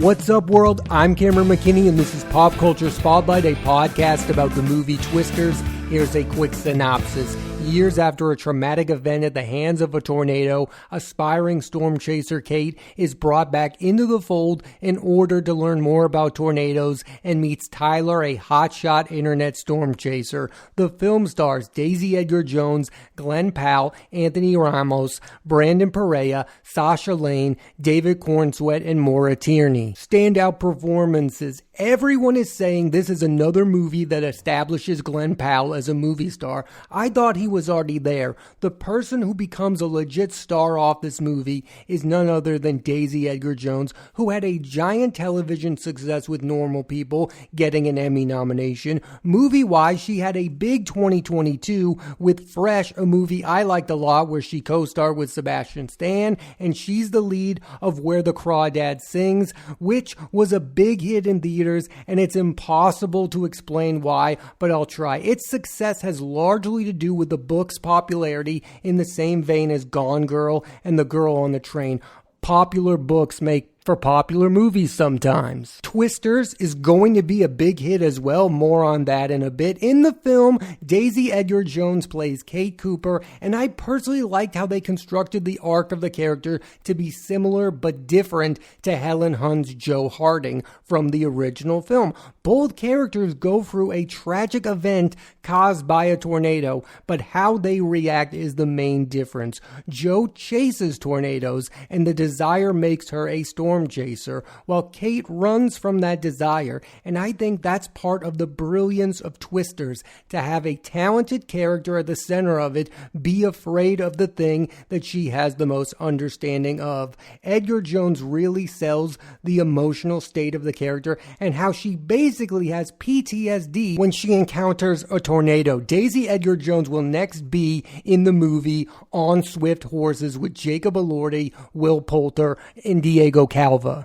What's up, world? I'm Cameron McKinney, and this is Pop Culture Spotlight, a podcast about the movie Twisters. Here's a quick synopsis. Years after a traumatic event at the hands of a tornado, aspiring storm chaser Kate is brought back into the fold in order to learn more about tornadoes and meets Tyler, a hotshot internet storm chaser. The film stars Daisy Edgar Jones, Glen Powell, Anthony Ramos, Brandon Perea, Sasha Lane, David Cornsweet, and Maura Tierney. Standout performances. Everyone is saying this is another movie that establishes Glen Powell as a movie star. I thought he was already there. The person who becomes a legit star off this movie is none other than Daisy Edgar Jones, who had a giant television success with Normal People, getting an Emmy nomination. Movie-wise, she had a big 2022 with Fresh, a movie I liked a lot, where she co-starred with Sebastian Stan, and she's the lead of Where the Crawdad Sings, which was a big hit in theaters, and it's impossible to explain why, but I'll try. Its success has largely to do with the book's popularity, in the same vein as Gone Girl and The Girl on the Train. Popular books make for popular movies sometimes. Twisters is going to be a big hit as well. More on that in a bit. In the film, Daisy Edgar Jones plays Kate Cooper, and I personally liked how they constructed the arc of the character to be similar but different to Helen Hunt's Joe Harding from the original film. Both characters go through a tragic event caused by a tornado, but how they react is the main difference. Joe chases tornadoes, and the desire makes her a storm chaser, while Kate runs from that desire. And I think that's part of the brilliance of Twisters, to have a talented character at the center of it be afraid of the thing that she has the most understanding of. Edgar Jones really sells the emotional state of the character and how she basically has PTSD when she encounters a tornado. Daisy Edgar Jones will next be in the movie On Swift Horses with Jacob Elordi, Will Poulter, and Diego Calva.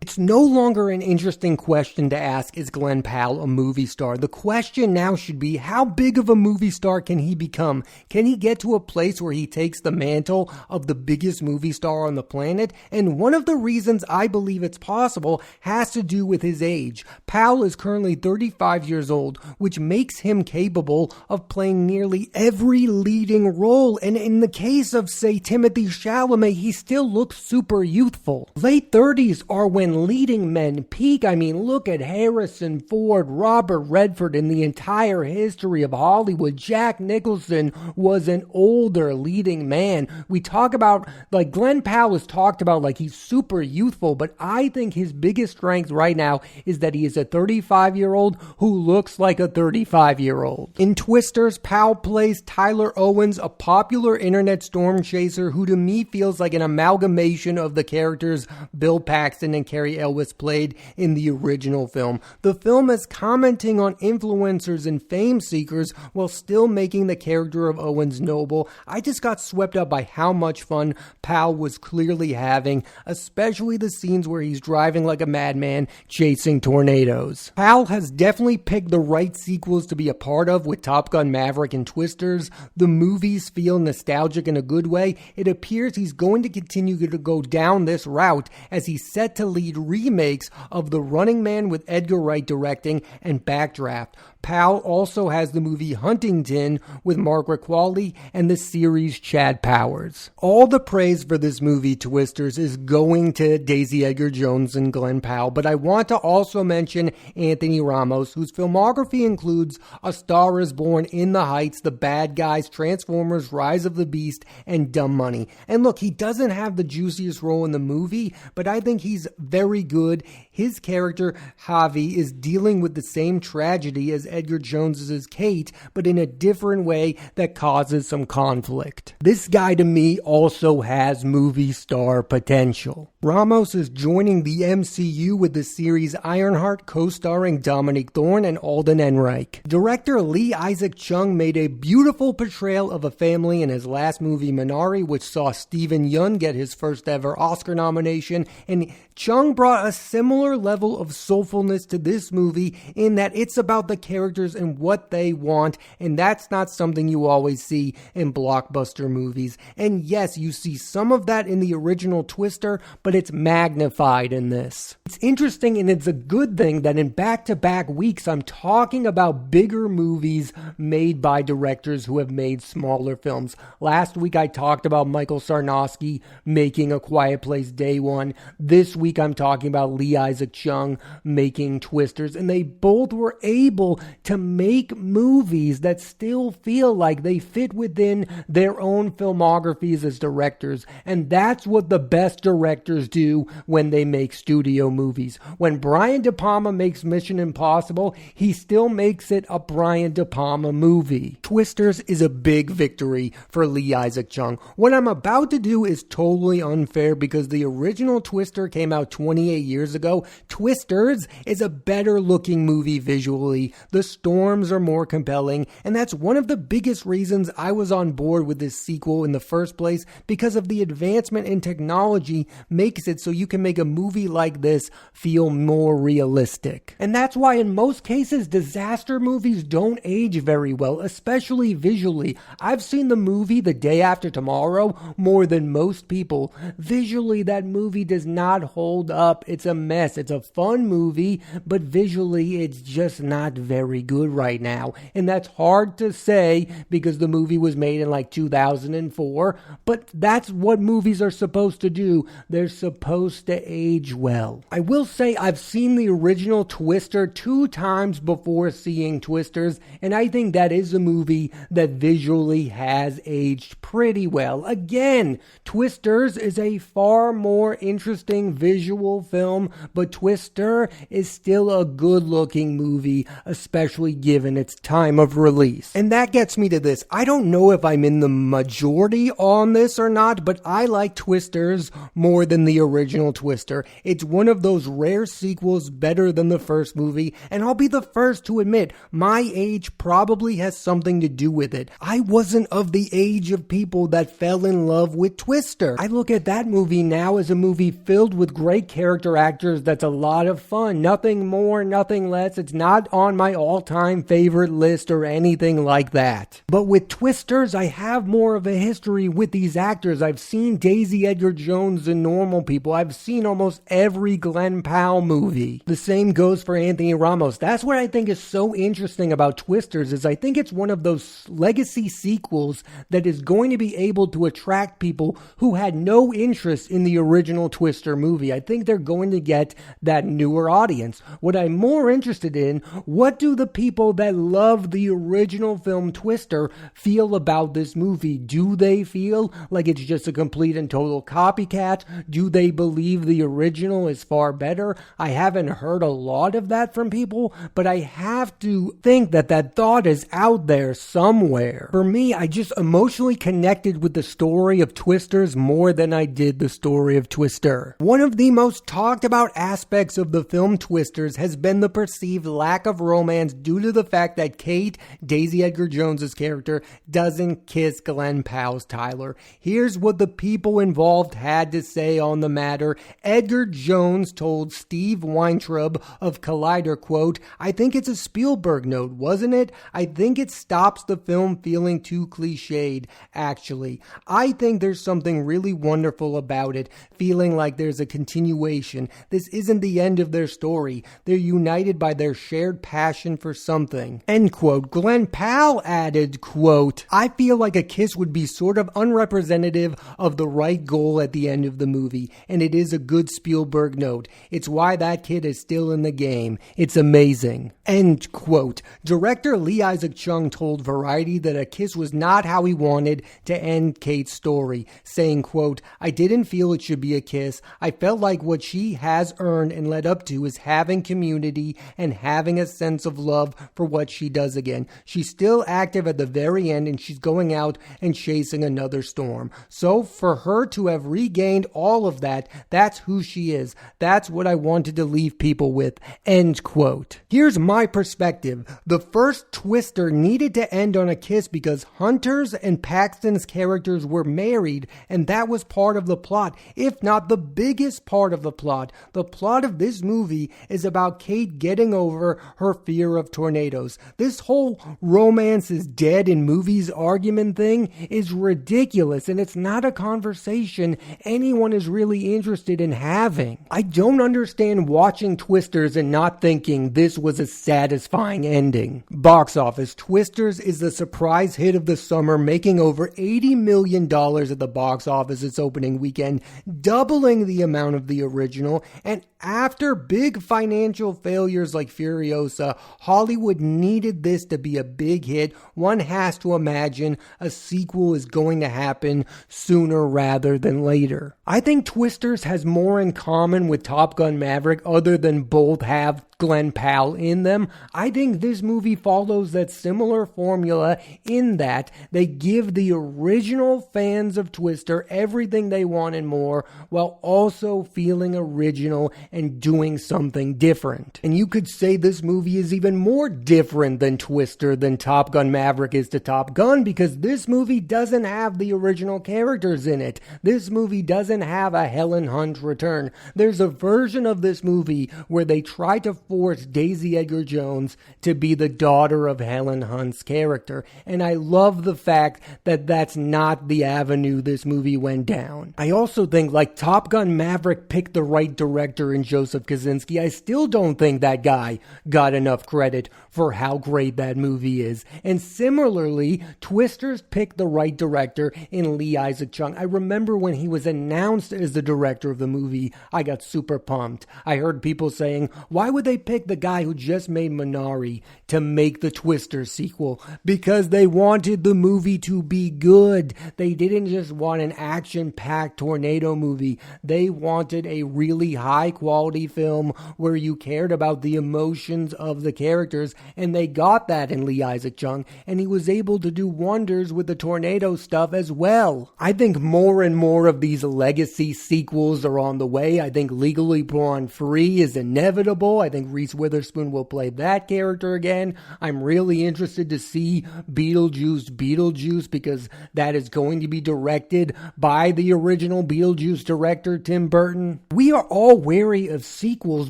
It's no longer an interesting question to ask, is Glen Powell a movie star? The question now should be, how big of a movie star can he become? Can he get to a place where he takes the mantle of the biggest movie star on the planet? And one of the reasons I believe it's possible has to do with his age. Powell is currently 35 years old, which makes him capable of playing nearly every leading role. And in the case of, say, Timothée Chalamet, he still looks super youthful. Late 30s are when leading men peak. I mean, look at Harrison Ford, Robert Redford, in the entire history of Hollywood. Jack Nicholson was an older leading man. We talk about, like, Glen Powell is talked about like he's super youthful, but I think his biggest strength right now is that he is a 35-year-old who looks like a 35-year-old. In Twisters, Powell plays Tyler Owens, a popular internet storm chaser who to me feels like an amalgamation of the characters Bill Paxton and Carrie Elwes played in the original film. The film is commenting on influencers and fame seekers while still making the character of Owens noble. I just got swept up by how much fun Powell was clearly having, especially the scenes where he's driving like a madman chasing tornadoes. Powell has definitely picked the right sequels to be a part of with Top Gun Maverick and Twisters. The movies feel nostalgic in a good way. It appears he's going to continue to go down this route, as he's set to lead remakes of The Running Man with Edgar Wright directing and Backdraft. Powell also has the movie Huntington with Mark Ruffalo and the series Chad Powers. All the praise for this movie Twisters is going to Daisy Edgar Jones and Glen Powell, but I want to also mention Anthony Ramos, whose filmography includes A Star is Born, In the Heights, The Bad Guys, Transformers, Rise of the Beast, and Dumb Money. And look, he doesn't have the juiciest role in the movie, but I think he's very good. His character, Javi, is dealing with the same tragedy as Edgar Jones's Kate, but in a different way that causes some conflict. This guy, to me, also has movie star potential. Ramos is joining the MCU with the series Ironheart, co-starring Dominique Thorne and Alden Ehrenreich. Director Lee Isaac Chung made a beautiful portrayal of a family in his last movie, Minari, which saw Steven Yeun get his first ever Oscar nomination, and Chung brought a similar level of soulfulness to this movie in that it's about the characters and what they want, and that's not something you always see in blockbuster movies. And yes, you see some of that in the original Twister, but but it's magnified in this. It's interesting, and it's a good thing that in back-to-back weeks I'm talking about bigger movies made by directors who have made smaller films. Last week I talked about Michael Sarnowski making A Quiet Place Day One. This week I'm talking about Lee Isaac Chung making Twisters, and they both were able to make movies that still feel like they fit within their own filmographies as directors, and that's what the best directors do when they make studio movies. When Brian De Palma makes Mission Impossible, he still makes it a Brian De Palma movie. Twisters is a big victory for Lee Isaac Chung. What I'm about to do is totally unfair because the original Twister came out 28 years ago. Twisters is a better looking movie visually. The storms are more compelling, and that's one of the biggest reasons I was on board with this sequel in the first place, because of the advancement in technology makes it so you can make a movie like this feel more realistic. And that's why in most cases disaster movies don't age very well, especially visually. I've seen the movie The Day After Tomorrow more than most people. Visually, that movie does not hold up. It's a mess. It's a fun movie, but visually it's just not very good right now. And that's hard to say because the movie was made in like 2004, but that's what movies are supposed to do. They're supposed to age well. I will say I've seen the original Twister 2 times before seeing Twisters, and I think that is a movie that visually has aged pretty well. Again, Twisters is a far more interesting visual film, but Twister is still a good-looking movie, especially given its time of release. And that gets me to this. I don't know if I'm in the majority on this or not, but I like Twisters more than the original Twister. It's one of those rare sequels better than the first movie, and I'll be the first to admit my age probably has something to do with it. I wasn't of the age of people that fell in love with Twister. I look at that movie now as a movie filled with great character actors that's a lot of fun. Nothing more, nothing less. It's not on my all-time favorite list or anything like that. But with Twisters, I have more of a history with these actors. I've seen Daisy Edgar Jones in Normal People. I've seen almost every Glen Powell movie. The same goes for Anthony Ramos. That's what I think is so interesting about Twisters, is I think it's one of those legacy sequels that is going to be able to attract people who had no interest in the original Twister movie. I think they're going to get that newer audience. What I'm more interested in, what do the people that love the original film Twister feel about this movie? Do they feel like it's just a complete and total copycat? Do they believe the original is far better? I haven't heard a lot of that from people, but I have to think that that thought is out there somewhere. For me, I just emotionally connected with the story of Twisters more than I did the story of Twister. One of the most talked about aspects of the film Twisters has been the perceived lack of romance due to the fact that Kate, Daisy Edgar Jones's character, doesn't kiss Glen Powell's Tyler. Here's what the people involved had to say on the matter. Edgar Jones told Steve Weintraub of Collider, quote, "I think it's a Spielberg note, wasn't it? I think it stops the film feeling too cliched, actually. I think there's something really wonderful about it, feeling like there's a continuation. This isn't the end of their story. They're united by their shared passion for something." End quote. Glen Powell added, quote, "I feel like a kiss would be sort of unrepresentative of the right goal at the end of the movie, and it is a good Spielberg note. It's why that kid is still in the game. It's amazing." End quote. Director Lee Isaac Chung told Variety that a kiss was not how he wanted to end Kate's story, saying, quote, "I didn't feel it should be a kiss. I felt like what she has earned and led up to is having community and having a sense of love for what she does again. She's still active at the very end, and she's going out and chasing another storm. So for her to have regained all of that, that's who she is. That's what I wanted to leave people with." End quote. Here's my perspective. The first Twister needed to end on a kiss because Hunter's and Paxton's characters were married, and that was part of the plot, if not the biggest part of the plot. The plot of this movie is about Kate getting over her fear of tornadoes. This whole romance is dead in movies argument thing is ridiculous, and it's not a conversation anyone is really really interested in having. I don't understand watching Twisters and not thinking this was a satisfying ending. Box office. Twisters is the surprise hit of the summer, making over $80 million at the box office its opening weekend, doubling the amount of the original. And after big financial failures like Furiosa, Hollywood needed this to be a big hit. One has to imagine a sequel is going to happen sooner rather than later. I think Twisters has more in common with Top Gun Maverick other than both have Glen Powell in them. I think this movie follows that similar formula in that they give the original fans of Twister everything they want and more, while also feeling original and doing something different. And you could say this movie is even more different than Twister than Top Gun Maverick is to Top Gun, because this movie doesn't have the original characters in it. This movie doesn't have a Helen Hunt return. There's a version of this movie where they try to force Daisy Edgar Jones to be the daughter of Helen Hunt's character, and I love the fact that that's not the avenue this movie went down. I also think, like Top Gun Maverick picked the right director in Joseph Kosinski, I still don't think that guy got enough credit for how great that movie is. And similarly, Twisters picked the right director in Lee Isaac Chung. I remember when he was announced as the director of the movie, I got super pumped. I heard people saying, why would they pick the guy who just made Minari to make the Twister sequel? Because they wanted the movie to be good. They didn't just want an action-packed tornado movie. They wanted a really high-quality film where you cared about the emotions of the characters, and they got that in Lee Isaac Chung, and he was able to do wonders with the tornado stuff as well. I think more and more of these legacy sequels are on the way. I think Legally Blonde 3 is inevitable. I think Reese Witherspoon will play that character again. I'm really interested to see Beetlejuice, because that is going to be directed by the original Beetlejuice director, Tim Burton. We are all wary of sequels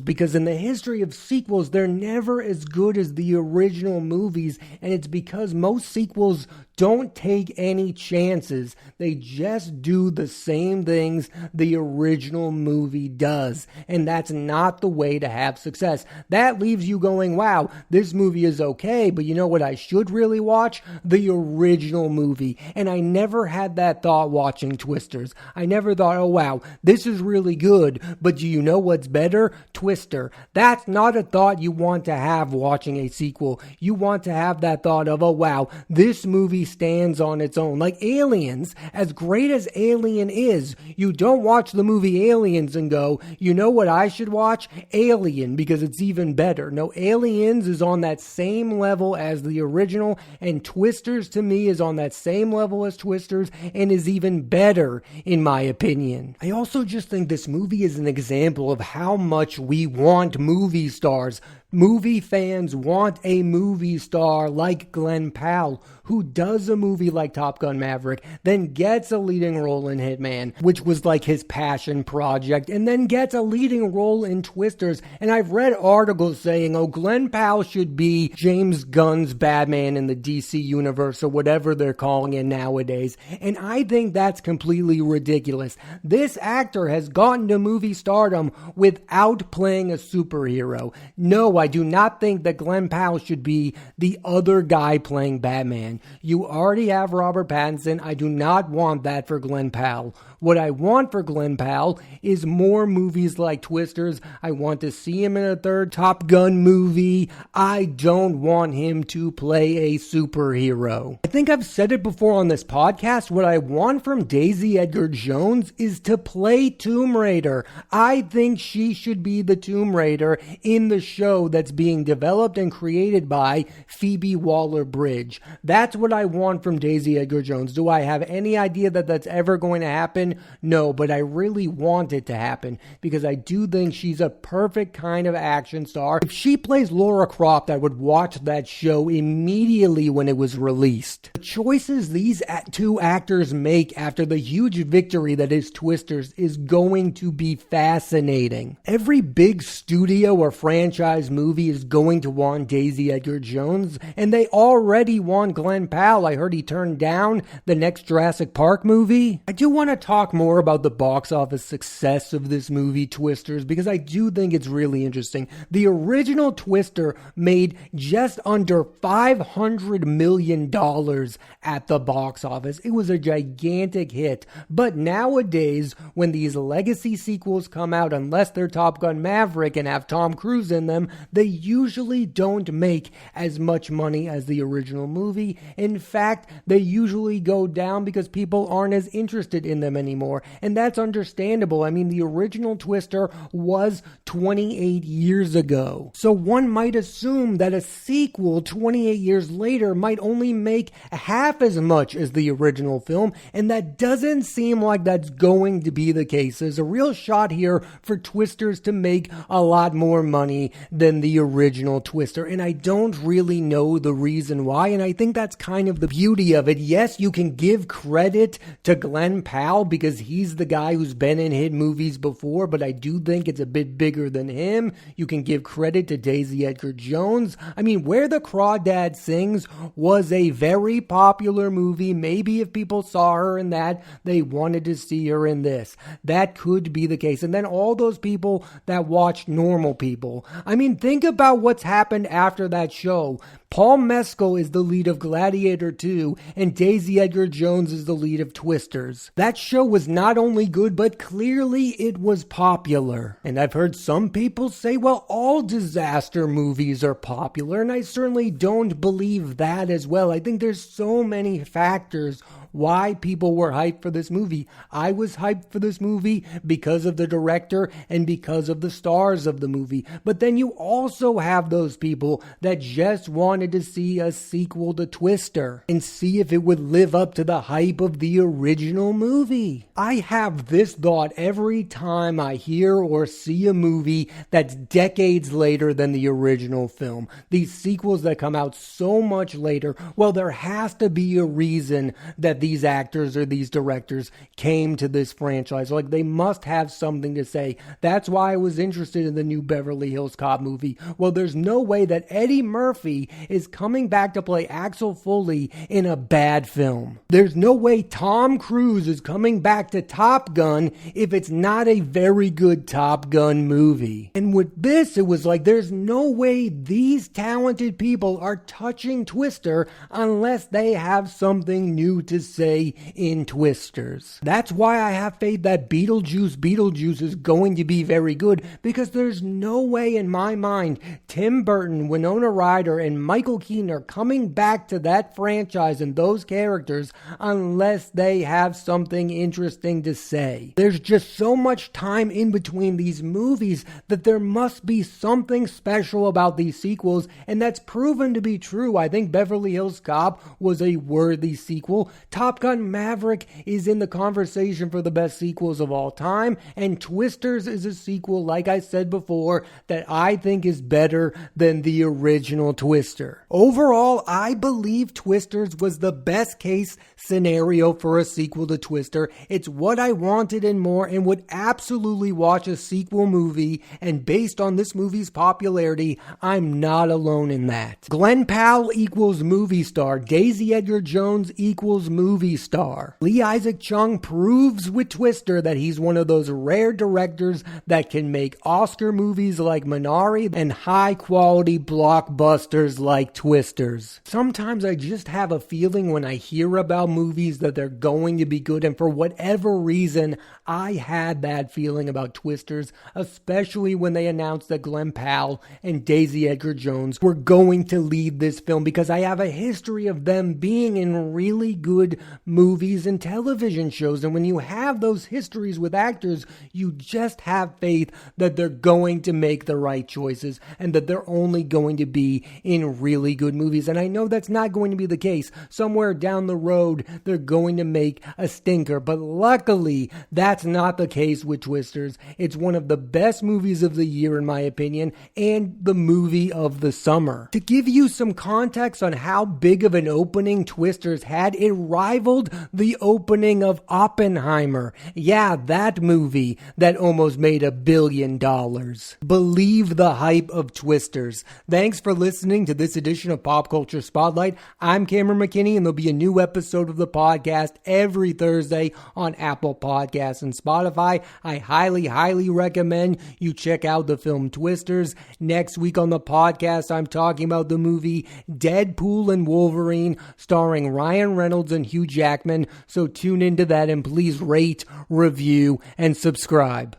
because in the history of sequels, they're never as good as the original movies, and it's because most sequels don't take any chances. They just do the same things the original movie does, and that's not the way to have success. That leaves you going, wow, this movie is okay, but you know what I should really watch? The original movie. And I never had that thought watching Twisters. I never thought, oh wow, this is really good, but do you know what's better? Twister. That's not a thought you want to have watching a sequel. You want to have that thought of, oh wow, this movie stands on its own. Like Aliens, as great as Alien is, you don't watch the movie Aliens and go, you know what I should watch? Alien, because it's even better. No, Aliens is on that same level as the original, and Twisters to me is on that same level as Twisters and is even better in my opinion. I also just think this movie is an example of how much we want movie stars. Movie fans want a movie star like Glen Powell, who does a movie like Top Gun Maverick, then gets a leading role in Hitman, which was like his passion project, and then gets a leading role in Twisters. And I've read articles saying, oh, Glen Powell should be James Gunn's Batman in the DC universe, or whatever they're calling it nowadays. And I think that's completely ridiculous. This actor has gotten to movie stardom without playing a superhero. No, I do not think that Glen Powell should be the other guy playing Batman. You already have Robert Pattinson. I do not want that for Glen Powell. What I want for Glen Powell is more movies like Twisters. I want to see him in a third Top Gun movie. I don't want him to play a superhero. I think I've said it before on this podcast. What I want from Daisy Edgar Jones is to play Tomb Raider. I think she should be the Tomb Raider in the show that's being developed and created by Phoebe Waller-Bridge. That's what I want from Daisy Edgar Jones. Do I have any idea that that's ever going to happen? No, but I really want it to happen because I do think she's a perfect kind of action star. If she plays Lara Croft, I would watch that show immediately when it was released. The choices these two actors make after the huge victory that is Twisters is going to be fascinating. Every big studio or franchise movie movie is going to want Daisy Edgar Jones, and they already want Glen Powell. I heard he turned down the next Jurassic Park movie. I do want to talk more about the box office success of this movie, Twisters, because I do think it's really interesting. The original Twister made just under $500 million at the box office. It was a gigantic hit. But nowadays, when these legacy sequels come out, unless they're Top Gun Maverick and have Tom Cruise in them, they usually don't make as much money as the original movie. In fact, they usually go down because people aren't as interested in them anymore. And that's understandable. I mean, the original Twister was 28 years ago. So one might assume that a sequel 28 years later might only make half as much as the original film, and that doesn't seem like that's going to be the case. There's a real shot here for Twisters to make a lot more money than the original Twister, and I don't really know the reason why, and I think that's kind of the beauty of it. Yes, you can give credit to Glen Powell because he's the guy who's been in hit movies before, but I do think it's a bit bigger than him. You can give credit to Daisy Edgar Jones. I mean, Where the Crawdad Sings was a very popular movie. Maybe if people saw her in that, they wanted to see her in this. That could be the case. And then all those people that watched Normal People. I mean, think about what's happened after that show. Paul Mescal is the lead of Gladiator 2, and Daisy Edgar Jones is the lead of Twisters. That show was not only good, but clearly it was popular. And I've heard some people say, well, all disaster movies are popular, and I certainly don't believe that as well. I think there's so many factors why people were hyped for this movie. I was hyped for this movie because of the director and because of the stars of the movie. But then you also have those people that just wanted to see a sequel to Twister and see if it would live up to the hype of the original movie. I have this thought every time I hear or see a movie that's decades later than the original film. These sequels that come out so much later, well, there has to be a reason that these actors or these directors came to this franchise. Like, they must have something to say. That's why I was interested in the new Beverly Hills Cop movie. Well, there's no way that Eddie Murphy is coming back to play Axel Foley in a bad film. There's no way Tom Cruise is coming back to Top Gun if it's not a very good Top Gun movie. And with this, it was like, there's no way these talented people are touching Twister unless they have something new to say in Twisters. That's why I have faith that Beetlejuice is going to be very good, because there's no way in my mind Tim Burton, Winona Ryder, and Michael Keaton are coming back to that franchise and those characters unless they have something interesting to say. There's just so much time in between these movies that there must be something special about these sequels, and that's proven to be true. I think Beverly Hills Cop was a worthy sequel. Top Gun Maverick is in the conversation for the best sequels of all time, and Twisters is a sequel, like I said before, that I think is better than the original Twister. Overall, I believe Twisters was the best case scenario for a sequel to Twister. It's what I wanted and more, and would absolutely watch a sequel movie, and based on this movie's popularity, I'm not alone in that. Glen Powell equals movie star. Daisy Edgar Jones equals movie star. Lee Isaac Chung proves with Twister that he's one of those rare directors that can make Oscar movies like Minari and high quality blockbusters like Twisters. Sometimes I just have a feeling when I hear about movies that they're going to be good, and for whatever reason, I had that feeling about Twisters, especially when they announced that Glen Powell and Daisy Edgar Jones were going to lead this film, because I have a history of them being in really good movies and television shows, and when you have those histories with actors, you just have faith that they're going to make the right choices and that they're only going to be in really good movies. And I know that's not going to be the case. Somewhere down the road, they're going to make a stinker, but luckily, that's not the case with Twisters. It's one of the best movies of the year, in my opinion, and the movie of the summer. To give you some context on how big of an opening Twisters had, it rivaled the opening of Oppenheimer. Yeah, that movie that almost made $1 billion. Believe the hype of Twisters. Thanks for listening to this edition of Pop Culture Spotlight. I'm Cameron McKinney, and there'll be a new episode of the podcast every Thursday on Apple Podcasts and Spotify. I highly recommend you check out the film Twisters. Next week on the podcast, I'm talking about the movie Deadpool and Wolverine, starring Ryan Reynolds and Hugh Jackman. So tune into that and please rate, review, and subscribe.